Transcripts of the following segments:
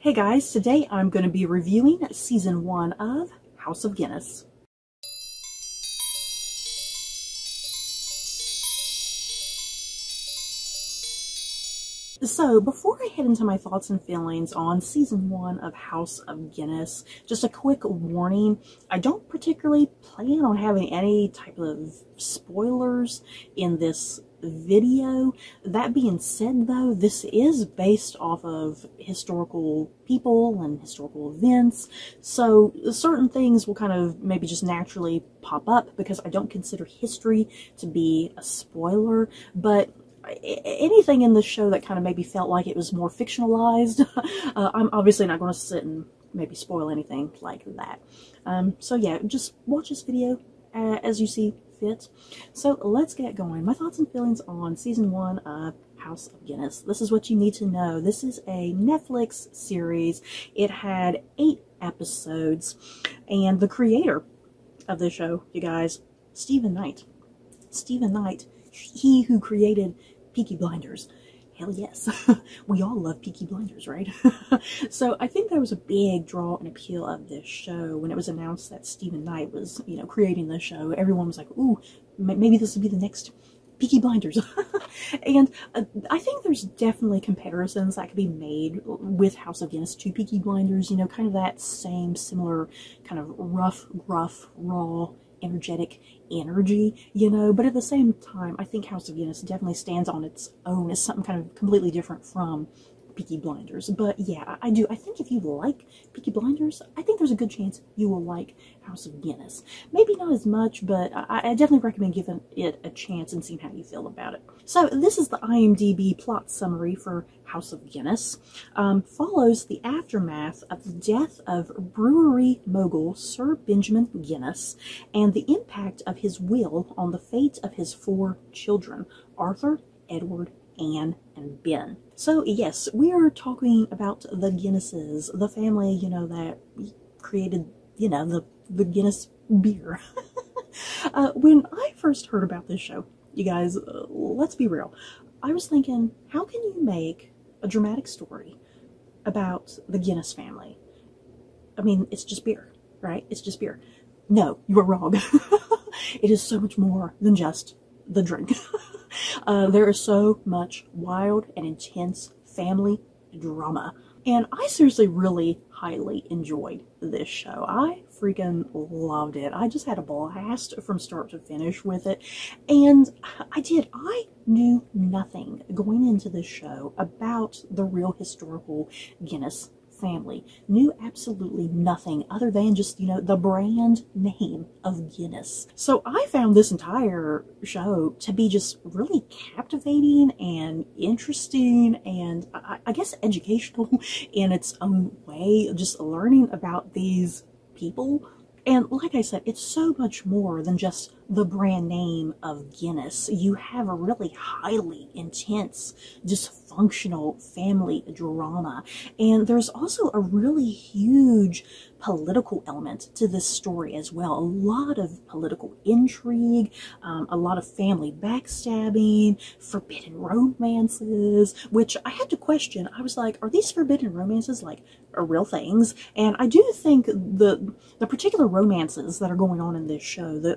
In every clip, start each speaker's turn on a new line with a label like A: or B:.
A: Hey guys, today I'm going to be reviewing Season 1 of House of Guinness. So, before I head into my thoughts and feelings on Season 1 of House of Guinness, just a quick warning, I don't particularly plan on having any type of spoilers in this video. That being said though, this is based off of historical people and historical events, so certain things will kind of maybe just naturally pop up because I don't consider history to be a spoiler, but anything in the show that kind of maybe felt like it was more fictionalized, I'm obviously not going to sit and maybe spoil anything like that. So yeah, just watch this video as you see fit. So let's get going. My thoughts and feelings on Season 1 of House of Guinness. This is what you need to know. This is a Netflix series. It had 8 episodes, and the creator of the show, you guys, Stephen Knight, he who created Peaky Blinders. Hell yes. We all love Peaky Blinders, right? So I think there was a big draw and appeal of this show when it was announced that Stephen Knight was, creating the show. Everyone was like, ooh, maybe this will be the next Peaky Blinders. And I think there's definitely comparisons that could be made with House of Guinness to Peaky Blinders, kind of that same similar kind of rough, gruff, raw, energetic energy, but at the same time, I think House of Guinness definitely stands on its own as something kind of completely different from Peaky Blinders. But yeah, I do. I think if you like Peaky Blinders, I think there's a good chance you will like House of Guinness. Maybe not as much, but I definitely recommend giving it a chance and seeing how you feel about it. So this is the IMDb plot summary for House of Guinness. Follows the aftermath of the death of brewery mogul Sir Benjamin Guinness and the impact of his will on the fate of his 4 children, Arthur, Edward, Anne, and Ben. So yes, we are talking about the Guinnesses, the family, that created, the Guinness beer. When I first heard about this show, you guys, let's be real, I was thinking, how can you make a dramatic story about the Guinness family? I mean, it's just beer, right? It's just beer. No, you are wrong. It is so much more than just the drink. There is so much wild and intense family drama. And I seriously really highly enjoyed this show. I freaking loved it. I just had a blast from start to finish with it. And I knew nothing going into this show about the real historical Guinness family. Knew absolutely nothing other than just, the brand name of Guinness. So I found this entire show to be just really captivating and interesting and I guess educational in its own way, just learning about these people. And like I said, it's so much more than just the brand name of Guinness. You have a really highly intense, dysfunctional family drama. And there's also a really huge political element to this story as well. A lot of political intrigue, a lot of family backstabbing, forbidden romances, which I had to question. I was like, are these forbidden romances like real things? And I do think the particular romances that are going on in this show,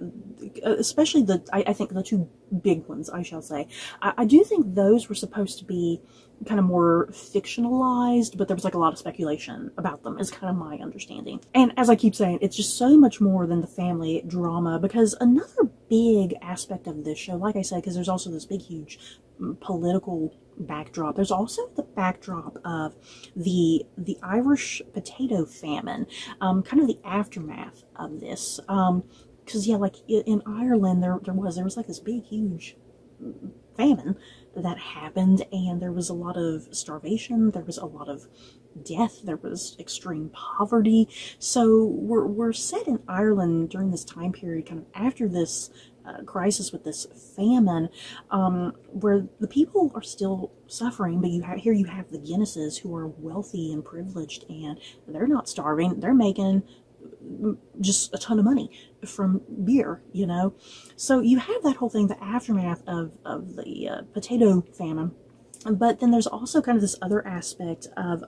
A: especially I think the 2 big ones, I shall say, I do think those were supposed to be kind of more fictionalized, but there was like a lot of speculation about them is kind of my understanding. And as I keep saying, it's just so much more than the family drama, because another big aspect of this show, like I said, because there's also this big huge political backdrop, there's also the backdrop of the Irish potato famine, kind of the aftermath of this, because yeah, like in Ireland there was like this big huge famine that happened, and there was a lot of starvation, there was a lot of death, there was extreme poverty. So we're set in Ireland during this time period, kind of after this crisis with this famine, where the people are still suffering, but here you have the Guinnesses who are wealthy and privileged, and they're not starving, they're making just a ton of money from beer, So you have that whole thing, the aftermath of the potato famine. But then there's also kind of this other aspect of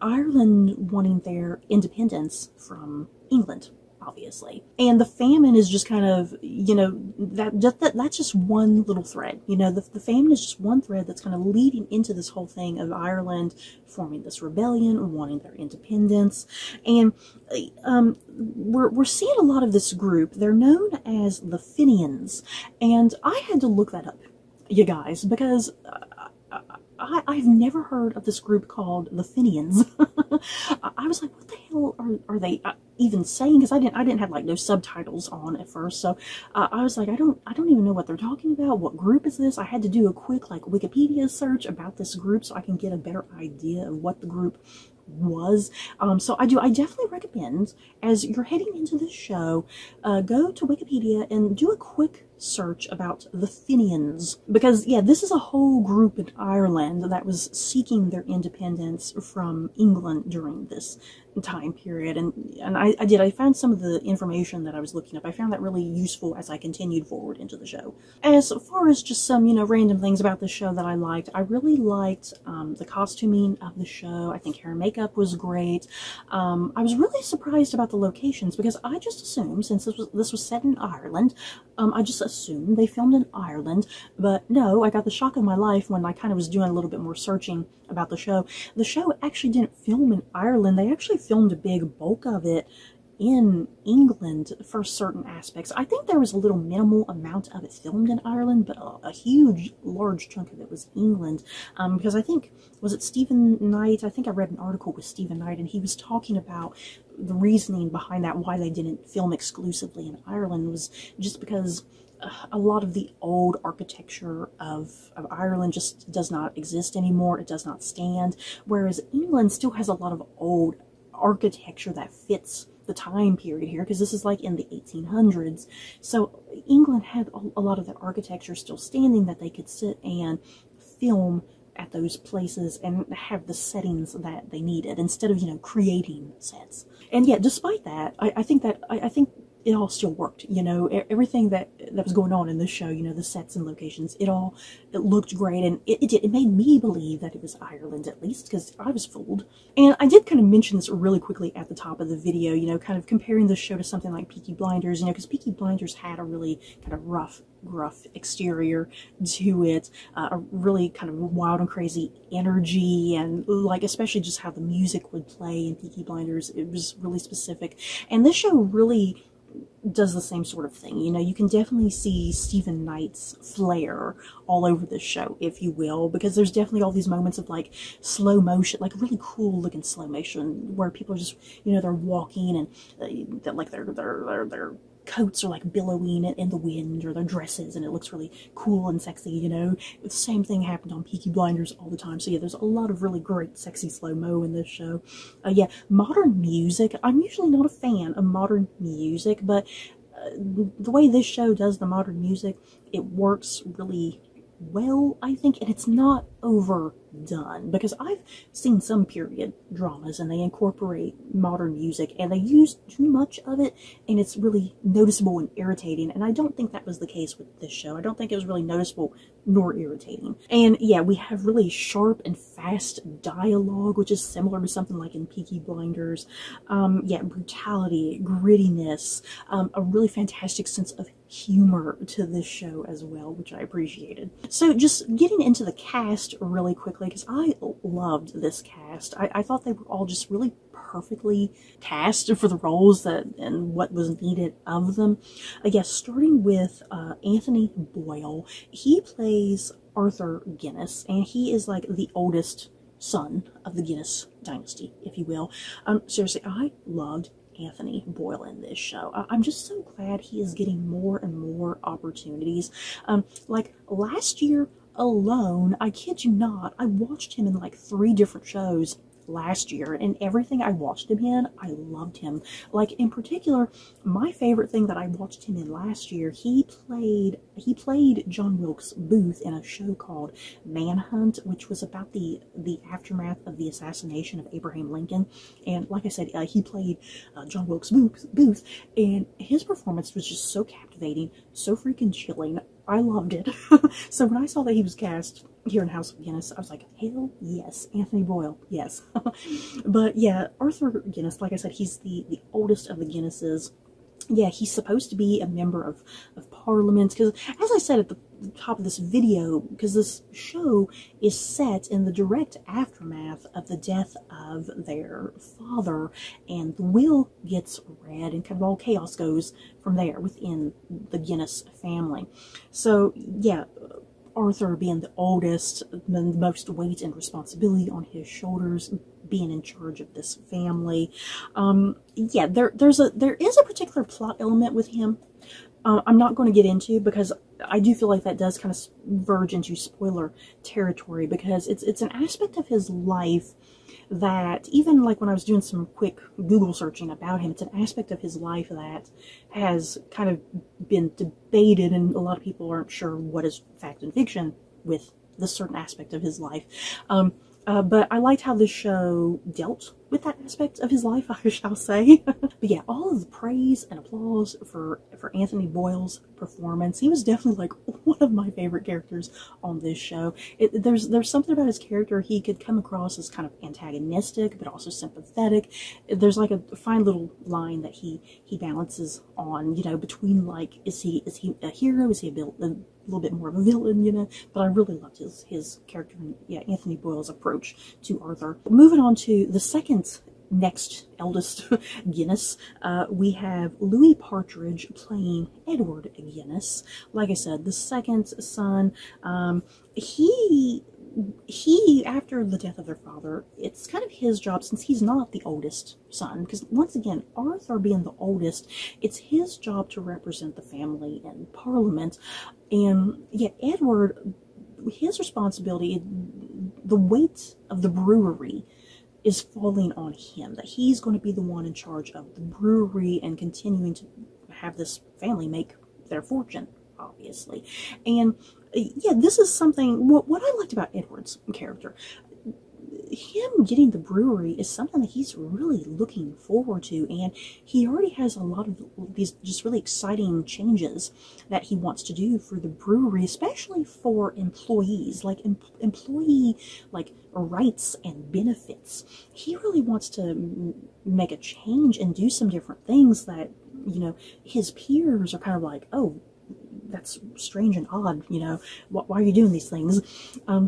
A: Ireland wanting their independence from England, obviously. And the famine is just kind of, you know, that's just one little thread. You know, the famine is just one thread that's kind of leading into this whole thing of Ireland forming this rebellion, wanting their independence. And we're seeing a lot of this group. They're known as the Fenians. And I had to look that up, you guys, because I've never heard of this group called the Fenians. I was like, what the hell are they even saying? Because I didn't have like no subtitles on at first, so I was like, I don't even know what they're talking about. What group is this? I had to do a quick like Wikipedia search about this group so I can get a better idea of what the group was. So I definitely recommend, as you're heading into this show, go to Wikipedia and do a quick search about the Fenians, because yeah, this is a whole group in Ireland that was seeking their independence from England during this time period. And I found some of the information that I was looking up. I found that really useful as I continued forward into the show. As far as just some, you know, random things about the show that I liked, I really liked the costuming of the show. I think hair and makeup was great. I was really surprised about the locations, because I just assumed, since this was set in Ireland, I just assumed they filmed in Ireland, but no, I got the shock of my life when I kind of was doing a little bit more searching about the show. The show actually didn't film in Ireland. They actually filmed a big bulk of it in England for certain aspects. I think there was a little minimal amount of it filmed in Ireland, but a huge, large chunk of it was England. Because I think, was it Stephen Knight? I think I read an article with Stephen Knight, and he was talking about the reasoning behind that, why they didn't film exclusively in Ireland, was just because a lot of the old architecture of Ireland just does not exist anymore. It does not stand. Whereas England still has a lot of old architecture that fits the time period here, because this is like in the 1800s. So England had a lot of that architecture still standing, that they could sit and film at those places and have the settings that they needed, instead of, you know, creating sets. And yet, despite that, I think it all still worked. You know, everything that was going on in this show, you know, the sets and locations, it looked great, and it made me believe that it was Ireland, at least, because I was fooled. And I did kind of mention this really quickly at the top of the video, you know, kind of comparing this show to something like Peaky Blinders, you know, because Peaky Blinders had a really kind of gruff exterior to it, a really kind of wild and crazy energy, and like especially just how the music would play in Peaky Blinders, it was really specific. And this show really does the same sort of thing. You know, you can definitely see Stephen Knight's flair all over this show, if you will, because there's definitely all these moments of like slow motion, like really cool looking slow motion, where people are just, you know, they're walking and like their coats are like billowing in the wind, or their dresses, and it looks really cool and sexy, you know. The same thing happened on Peaky Blinders all the time. So yeah, there's a lot of really great sexy slow-mo in this show. Yeah, modern music. I'm usually not a fan of modern music, but the way this show does the modern music, it works really well, I think, and it's not overdone, because I've seen some period dramas and they incorporate modern music and they use too much of it, and it's really noticeable and irritating, and I don't think that was the case with this show. I don't think it was really noticeable nor irritating. And yeah, we have really sharp and fast dialogue, which is similar to something like in Peaky Blinders. Yeah, brutality, grittiness, a really fantastic sense of humor to this show as well, which I appreciated. So just getting into the cast really quickly, because I loved this cast. I thought they were all just really perfectly cast for the roles and what was needed of them. Yes, starting with Anthony Boyle. He plays Arthur Guinness, and he is like the oldest son of the Guinness dynasty, if you will. Seriously, I loved Anthony Boyle in this show. I'm just so glad he is getting more and more opportunities. Like last year alone, I kid you not, I watched him in like 3 different shows last year, and everything I watched him in, I loved him. Like in particular, my favorite thing that I watched him in last year, he played John Wilkes Booth in a show called Manhunt, which was about the aftermath of the assassination of Abraham Lincoln. And like I said, he played John Wilkes Booth, and his performance was just so captivating, so freaking chilling. I loved it. So when I saw that he was cast here in House of Guinness, I was like, hell yes, Anthony Boyle, yes. But yeah, Arthur Guinness, like I said, he's the oldest of the Guinnesses. Yeah, he's supposed to be a member of Parliament, because as I said at the top of this video, because this show is set in the direct aftermath of the death of their father, and the will gets read and kind of all chaos goes from there within the Guinness family. So yeah, Arthur being the oldest, the most weight and responsibility on his shoulders, being in charge of this family. Yeah, there is a particular plot element with him. I'm not going to get into, because I do feel like that does kind of verge into spoiler territory, because it's an aspect of his life that, even like when I was doing some quick Google searching about him, it's an aspect of his life that has kind of been debated, and a lot of people aren't sure what is fact and fiction with this certain aspect of his life. But I liked how this show dealt with that aspect of his life, I shall say. But yeah, all of the praise and applause for Anthony Boyle's performance. He was definitely like one of my favorite characters on this show. There's something about his character. He could come across as kind of antagonistic, but also sympathetic. There's like a fine little line that he balances on, you know, between like, is he a hero? Is he a little bit more of a villain, you know? But I really loved his character, and yeah, Anthony Boyle's approach to Arthur. Moving on to the second next eldest Guinness, we have Louis Partridge playing Edward Guinness. Like I said, the second son. He after the death of their father, it's kind of his job, since he's not the oldest son, because once again, Arthur being the oldest, it's his job to represent the family in Parliament. And yeah, Edward, his responsibility, the weight of the brewery is falling on him, that he's going to be the one in charge of the brewery and continuing to have this family make their fortune, obviously. And yeah, this is something, what I liked about Edward's character, him getting the brewery is something that he's really looking forward to, and he already has a lot of these just really exciting changes that he wants to do for the brewery, especially for employees, like employee like rights and benefits. He really wants to make a change and do some different things that, you know, his peers are kind of like, oh, that's strange and odd, you know, why are you doing these things?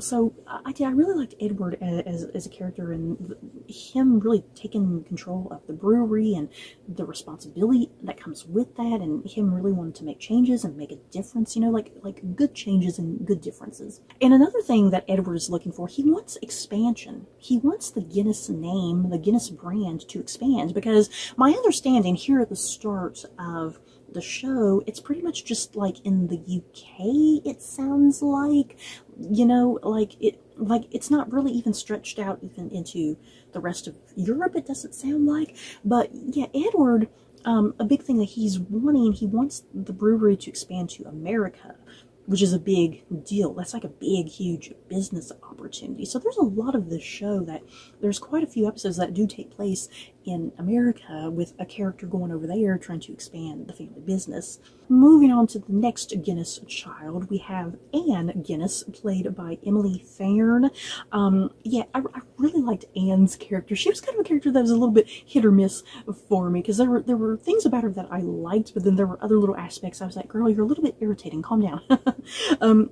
A: So I really liked Edward as a character, and him really taking control of the brewery and the responsibility that comes with that, and him really wanting to make changes and make a difference, you know, like good changes and good differences. And another thing that Edward is looking for, he wants expansion. He wants the Guinness name, the Guinness brand to expand, because my understanding here at the start of the show, it's pretty much just like in the UK, it sounds like, you know, like it's not really even stretched out even into the rest of Europe, it doesn't sound like. But yeah, Edward, a big thing that he's wanting, he wants the brewery to expand to America, which is a big deal. That's like a big, huge business opportunity. So there's a lot of this show that there's quite a few episodes that do take place in America with a character going over there trying to expand the family business. Moving on to the next Guinness child, we have Anne Guinness, played by Emily Fairn. Yeah, I really liked Anne's character. She was kind of a character that was a little bit hit or miss for me, because there were things about her that I liked, but then there were other little aspects I was like, girl, you're a little bit irritating, calm down.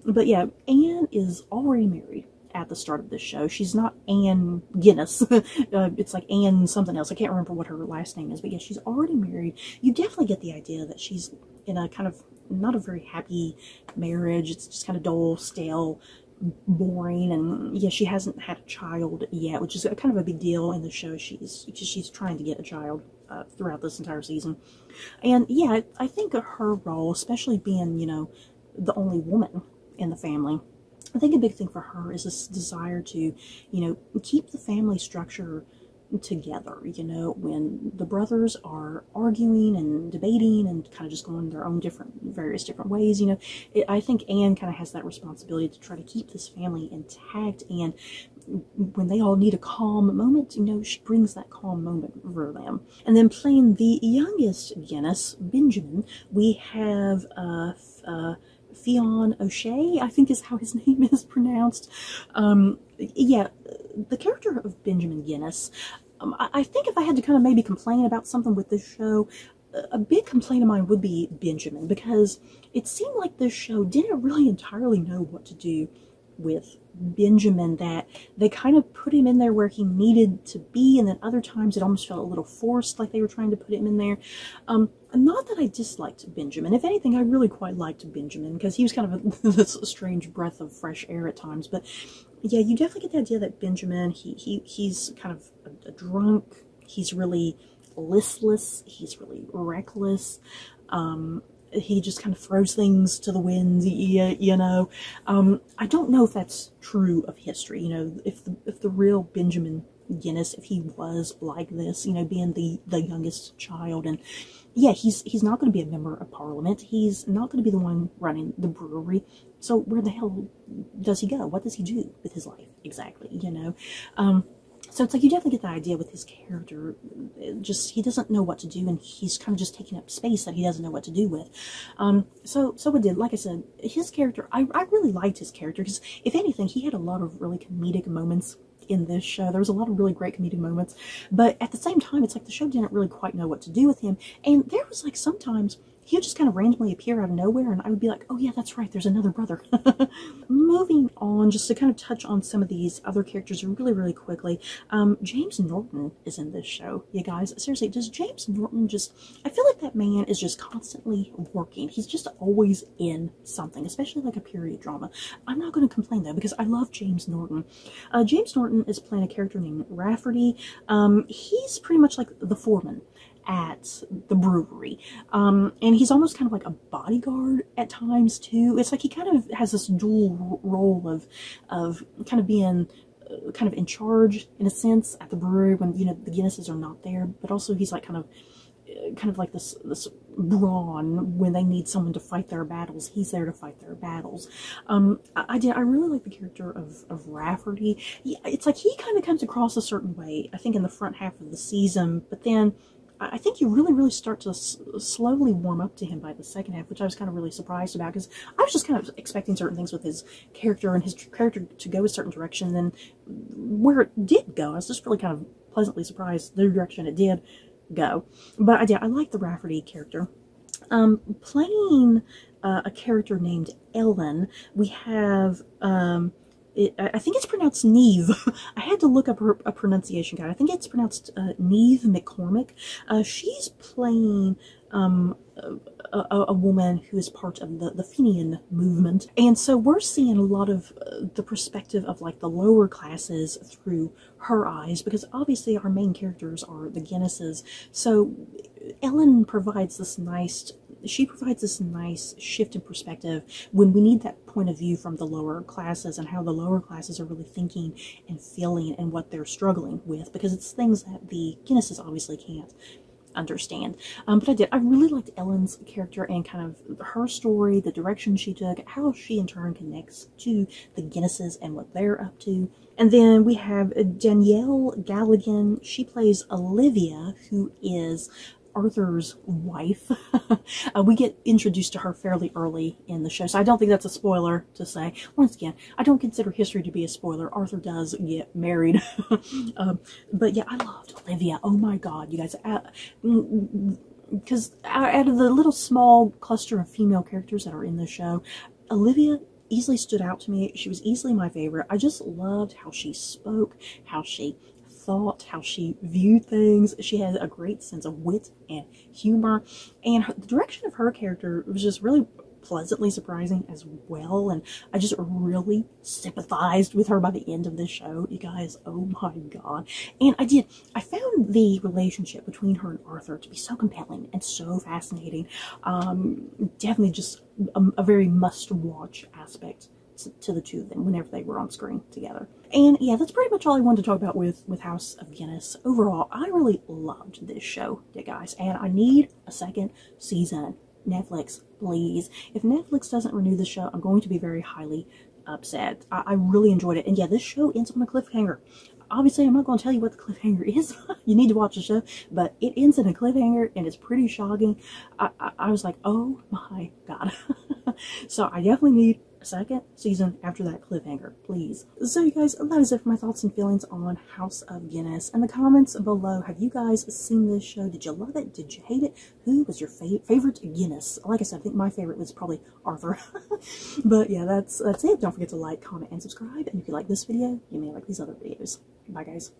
A: But yeah, Anne is already married at the start of this show. She's not Anne Guinness. It's like Anne something else. I can't remember what her last name is, but yeah, she's already married. You definitely get the idea that she's in a kind of not a very happy marriage. It's just kind of dull, stale, boring, and yeah, she hasn't had a child yet, which is kind of a big deal in the show. She's trying to get a child throughout this entire season. And yeah, I think her role, especially being, you know, the only woman in the family, I think a big thing for her is this desire to, you know, keep the family structure together. You know, when the brothers are arguing and debating and kind of just going their own various different ways, you know, I think Anne kind of has that responsibility to try to keep this family intact, and when they all need a calm moment, you know, she brings that calm moment for them. And then playing the youngest Guinness, Benjamin, we have Fionn O'Shea, I think is how his name is pronounced. Yeah, the character of Benjamin Guinness, I think if I had to kind of maybe complain about something with this show, a big complaint of mine would be Benjamin, because it seemed like this show didn't really entirely know what to do with Benjamin, that they kind of put him in there where he needed to be, and then other times it almost felt a little forced, like they were trying to put him in there. Not that I disliked Benjamin. If anything, I really quite liked Benjamin, because he was kind of this strange breath of fresh air at times. But yeah, you definitely get the idea that Benjamin, he's kind of a drunk, he's really listless, he's really reckless. He just kind of throws things to the wind, you know. I don't know if that's true of history, you know, if the real Benjamin Guinness, if he was like this, you know, being the youngest child. And yeah, he's not going to be a member of parliament. He's not going to be the one running the brewery. So where the hell does he go? What does he do with his life exactly, you know? So it's like you definitely get the idea with his character, just he doesn't know what to do, and he's kind of just taking up space that he doesn't know what to do with. So it did, like I said, his character, I really liked his character, because if anything, he had a lot of really comedic moments in this show. There was a lot of really great comedic moments, but at the same time, it's like the show didn't really quite know what to do with him, and there was like sometimes he would just kind of randomly appear out of nowhere, and I would be like, oh yeah, that's right, there's another brother. Moving on, just to kind of touch on some of these other characters really, really quickly. James Norton is in this show, you guys. Seriously, does James Norton just, I feel like that man is just constantly working. He's just always in something, especially like a period drama. I'm not going to complain though, because I love James Norton. James Norton is playing a character named Rafferty. He's pretty much like the foreman at the brewery, and he's almost kind of like a bodyguard at times too. It's like he kind of has this dual role of kind of being kind of in charge in a sense at the brewery when, you know, the Guinnesses are not there, but also he's like kind of like this brawn when they need someone to fight their battles. He's there to fight their battles. I really like the character of Rafferty. It's like he kind of comes across a certain way, I think, in the front half of the season, but then I think you really, really start to slowly warm up to him by the second half, which I was kind of really surprised about, because I was just kind of expecting certain things with his character and his character to go a certain direction, and then where it did go, I was just really kind of pleasantly surprised the direction it did go. But I like the Rafferty character. Playing a character named Ellen, we have I think it's pronounced Neve. I had to look up a pronunciation guide. I think it's pronounced Neve McCormick. She's playing a woman who is part of the Fenian movement. And so we're seeing a lot of the perspective of like the lower classes through her eyes, because obviously our main characters are the Guinnesses. So Ellen provides this nice shift in perspective when we need that point of view from the lower classes, and how the lower classes are really thinking and feeling and what they're struggling with, because it's things that the Guinnesses obviously can't understand. But I really liked Ellen's character and kind of her story, the direction she took, how she in turn connects to the Guinnesses and what they're up to. And then we have Danielle Galligan. She plays Olivia, who is Arthur's wife. We get introduced to her fairly early in the show, so I don't think that's a spoiler to say. Once again, I don't consider history to be a spoiler. Arthur does get married. But yeah, I loved Olivia. Oh my god, you guys. Because out of the little small cluster of female characters that are in the show, Olivia easily stood out to me. She was easily my favorite. I just loved how she spoke, how she thought, how she viewed things. She had a great sense of wit and humor, and the direction of her character was just really pleasantly surprising as well, and I just really sympathized with her by the end of this show, you guys. Oh my god. And I found the relationship between her and Arthur to be so compelling and so fascinating. Definitely just a very must-watch aspect to the two of them whenever they were on screen together. And yeah, that's pretty much all I wanted to talk about with House of Guinness. Overall, I really loved this show, you guys, and I need a second season. Netflix, please. If Netflix doesn't renew the show, I'm going to be very highly upset. I really enjoyed it. And yeah, this show ends on a cliffhanger. Obviously, I'm not going to tell you what the cliffhanger is. You need to watch the show, but it ends in a cliffhanger and it's pretty shocking. I was like, oh my god. So I definitely need a second season after that cliffhanger, please. So you guys, that is it for my thoughts and feelings on House of Guinness. In the comments below, have you guys seen this show? Did you love it? Did you hate it? Who was your favorite Guinness? Like I said, I think my favorite was probably Arthur. But yeah, that's it. Don't forget to like, comment, and subscribe. And if you like this video, you may like these other videos. Bye guys.